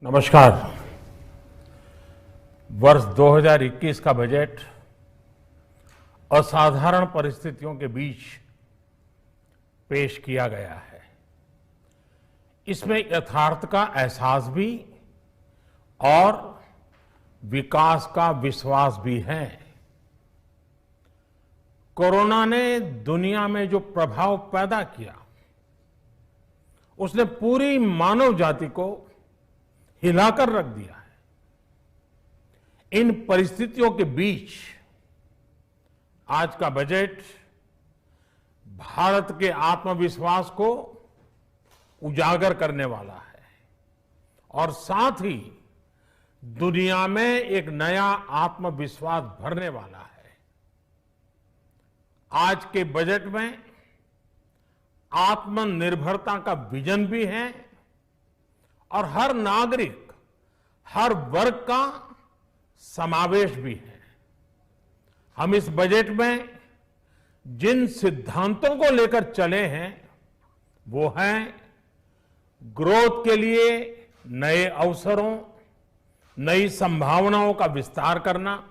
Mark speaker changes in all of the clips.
Speaker 1: नमस्कार। वर्ष 2021 का बजट असाधारण परिस्थितियों के बीच पेश किया गया है। इसमें यथार्थ का एहसास भी और विकास का विश्वास भी है। कोरोना ने दुनिया में जो प्रभाव पैदा किया, उसने पूरी मानव जाति को हिलाकर रख दिया है। इन परिस्थितियों के बीच आज का बजट भारत के आत्मविश्वास को उजागर करने वाला है और साथ ही दुनिया में एक नया आत्मविश्वास भरने वाला है। आज के बजट में आत्मनिर्भरता का विजन भी है और हर नागरिक, हर वर्ग का समावेश भी है। हम इस बजट में जिन सिद्धांतों को लेकर चले हैं वो हैं ग्रोथ के लिए नए अवसरों, नई संभावनाओं का विस्तार करना,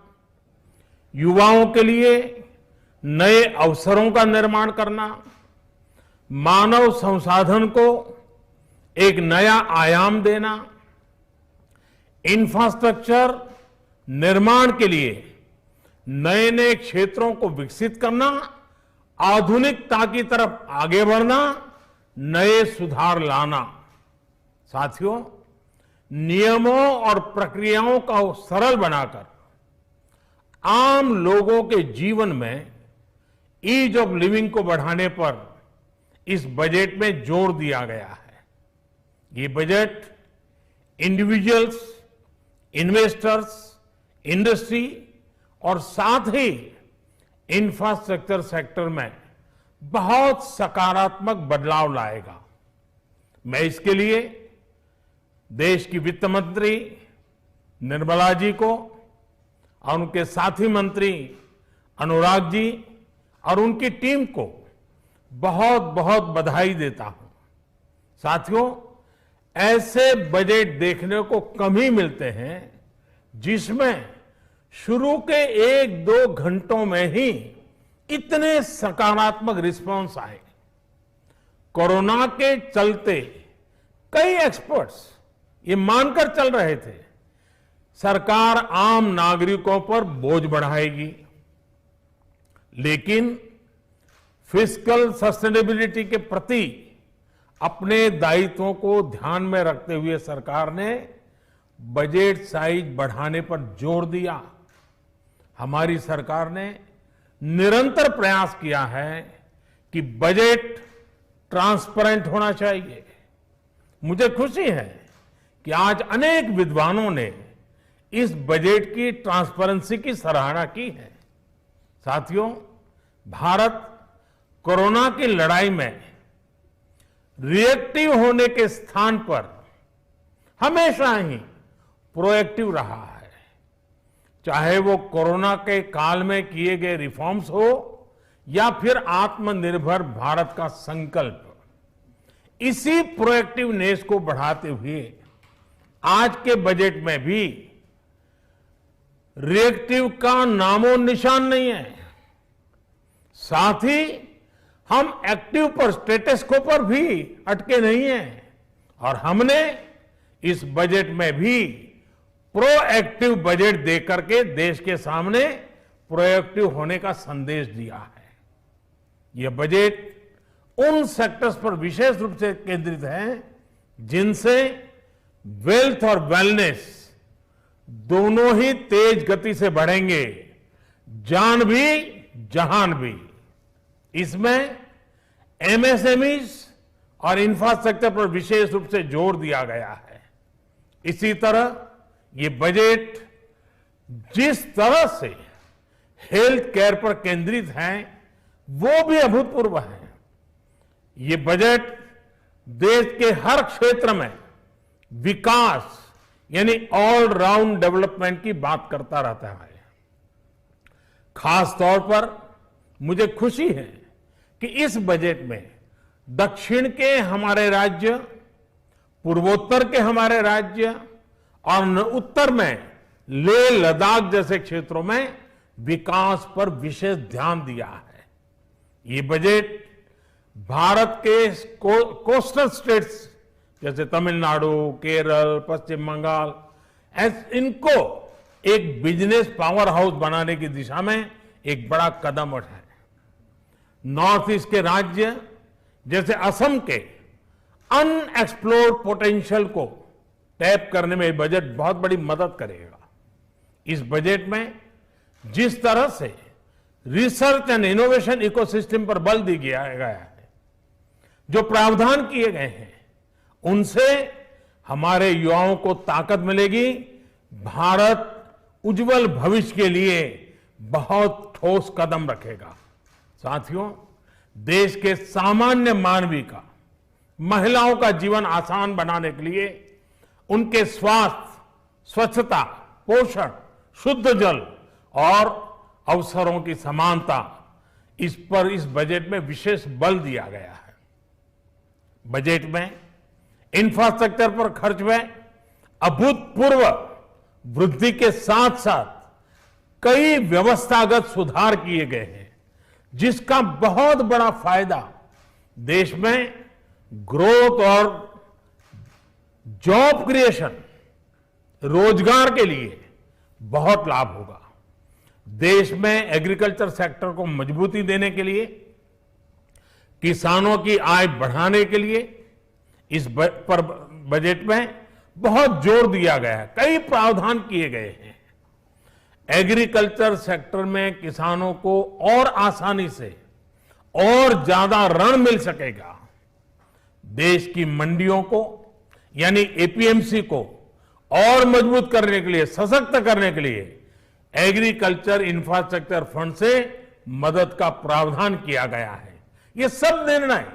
Speaker 1: युवाओं के लिए नए अवसरों का निर्माण करना, मानव संसाधन को एक नया आयाम देना, इंफ्रास्ट्रक्चर निर्माण के लिए नए नए क्षेत्रों को विकसित करना, आधुनिकता की तरफ आगे बढ़ना, नए सुधार लाना। साथियों, नियमों और प्रक्रियाओं को सरल बनाकर आम लोगों के जीवन में ईज ऑफ लिविंग को बढ़ाने पर इस बजट में जोर दिया गया है। ये बजट इंडिविजुअल्स, इन्वेस्टर्स, इंडस्ट्री और साथ ही इंफ्रास्ट्रक्चर सेक्टर में बहुत सकारात्मक बदलाव लाएगा। मैं इसके लिए देश की वित्त मंत्री निर्मला जी को और उनके साथी मंत्री अनुराग जी और उनकी टीम को बहुत बहुत बधाई देता हूं। साथियों, ऐसे बजट देखने को कम ही मिलते हैं जिसमें शुरू के 1-2 घंटों में ही इतने सकारात्मक रिस्पांस आए। कोरोना के चलते कई एक्सपर्ट्स ये मानकर चल रहे थे सरकार आम नागरिकों पर बोझ बढ़ाएगी, लेकिन फिस्कल सस्टेनेबिलिटी के प्रति अपने दायित्वों को ध्यान में रखते हुए सरकार ने बजट साइज बढ़ाने पर जोर दिया। हमारी सरकार ने निरंतर प्रयास किया है कि बजट ट्रांसपेरेंट होना चाहिए। मुझे खुशी है कि आज अनेक विद्वानों ने इस बजट की ट्रांसपेरेंसी की सराहना की है। साथियों, भारत कोरोना की लड़ाई में रिएक्टिव होने के स्थान पर हमेशा ही प्रोएक्टिव रहा है। चाहे वो कोरोना के काल में किए गए रिफॉर्म्स हो या फिर आत्मनिर्भर भारत का संकल्प, इसी प्रोएक्टिवनेस को बढ़ाते हुए आज के बजट में भी रिएक्टिव का नामो निशान नहीं है। साथ ही हम एक्टिव पर, स्टेटस को पर भी अटके नहीं हैं और हमने इस बजट में भी प्रोएक्टिव बजट देकर के देश के सामने प्रोएक्टिव होने का संदेश दिया है। यह बजट उन सेक्टर्स पर विशेष रूप से केंद्रित है जिनसे वेल्थ और वेलनेस दोनों ही तेज गति से बढ़ेंगे, जान भी जहान भी। इसमें एमएसएमईज और इंफ्रास्ट्रक्चर पर विशेष रूप से जोर दिया गया है। इसी तरह ये बजट जिस तरह से हेल्थ केयर पर केंद्रित है वो भी अभूतपूर्व है। ये बजट देश के हर क्षेत्र में विकास यानी ऑल राउंड डेवलपमेंट की बात करता रहता है। खास तौर पर मुझे खुशी है कि इस बजट में दक्षिण के हमारे राज्य, पूर्वोत्तर के हमारे राज्य और उत्तर में लेह लद्दाख जैसे क्षेत्रों में विकास पर विशेष ध्यान दिया है। ये बजट भारत के कोस्टल स्टेट्स जैसे तमिलनाडु, केरल, पश्चिम बंगाल, इनको एक बिजनेस पावर हाउस बनाने की दिशा में एक बड़ा कदम उठाए। नॉर्थ ईस्ट के राज्य जैसे असम के अनएक्सप्लोर्ड पोटेंशियल को टैप करने में बजट बहुत बड़ी मदद करेगा। इस बजट में जिस तरह से रिसर्च एंड इनोवेशन इकोसिस्टम पर बल दिया गया है, जो प्रावधान किए गए हैं, उनसे हमारे युवाओं को ताकत मिलेगी। भारत उज्जवल भविष्य के लिए बहुत ठोस कदम रखेगा। साथियों, देश के सामान्य मानवी का, महिलाओं का जीवन आसान बनाने के लिए उनके स्वास्थ्य, स्वच्छता, पोषण, शुद्ध जल और अवसरों की समानता, इस पर इस बजट में विशेष बल दिया गया है। बजट में इंफ्रास्ट्रक्चर पर खर्च में अभूतपूर्व वृद्धि के साथ साथ कई व्यवस्थागत सुधार किए गए हैं, जिसका बहुत बड़ा फायदा देश में ग्रोथ और जॉब क्रिएशन, रोजगार के लिए बहुत लाभ होगा। देश में एग्रीकल्चर सेक्टर को मजबूती देने के लिए, किसानों की आय बढ़ाने के लिए इस पर बजट में बहुत जोर दिया गया है। कई प्रावधान किए गए हैं। एग्रीकल्चर सेक्टर में किसानों को और आसानी से और ज्यादा ऋण मिल सकेगा। देश की मंडियों को यानी एपीएमसी को और मजबूत करने के लिए, सशक्त करने के लिए एग्रीकल्चर इंफ्रास्ट्रक्चर फंड से मदद का प्रावधान किया गया है। ये सब निर्णय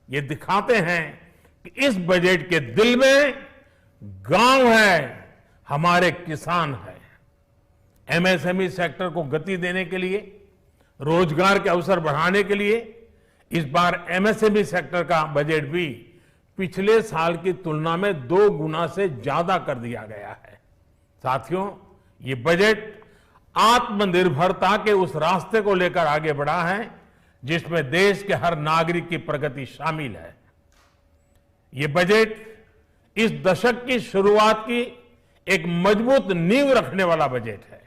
Speaker 1: ये दिखाते हैं कि इस बजट के दिल में गांव है, हमारे किसान है। एमएसएमई सेक्टर को गति देने के लिए, रोजगार के अवसर बढ़ाने के लिए इस बार एमएसएमई सेक्टर का बजट भी पिछले साल की तुलना में 2 गुना से ज्यादा कर दिया गया है। साथियों, ये बजट आत्मनिर्भरता के उस रास्ते को लेकर आगे बढ़ा है जिसमें देश के हर नागरिक की प्रगति शामिल है। ये बजट इस दशक की शुरुआत की एक मजबूत नींव रखने वाला बजट है।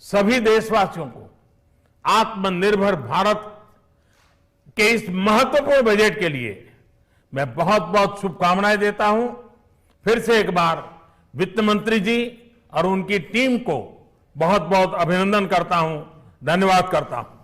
Speaker 1: सभी देशवासियों को आत्मनिर्भर भारत के इस महत्वपूर्ण बजट के लिए मैं बहुत बहुत शुभकामनाएं देता हूं। फिर से एक बार वित्त मंत्री जी और उनकी टीम को बहुत बहुत अभिनंदन करता हूं, धन्यवाद करता हूं।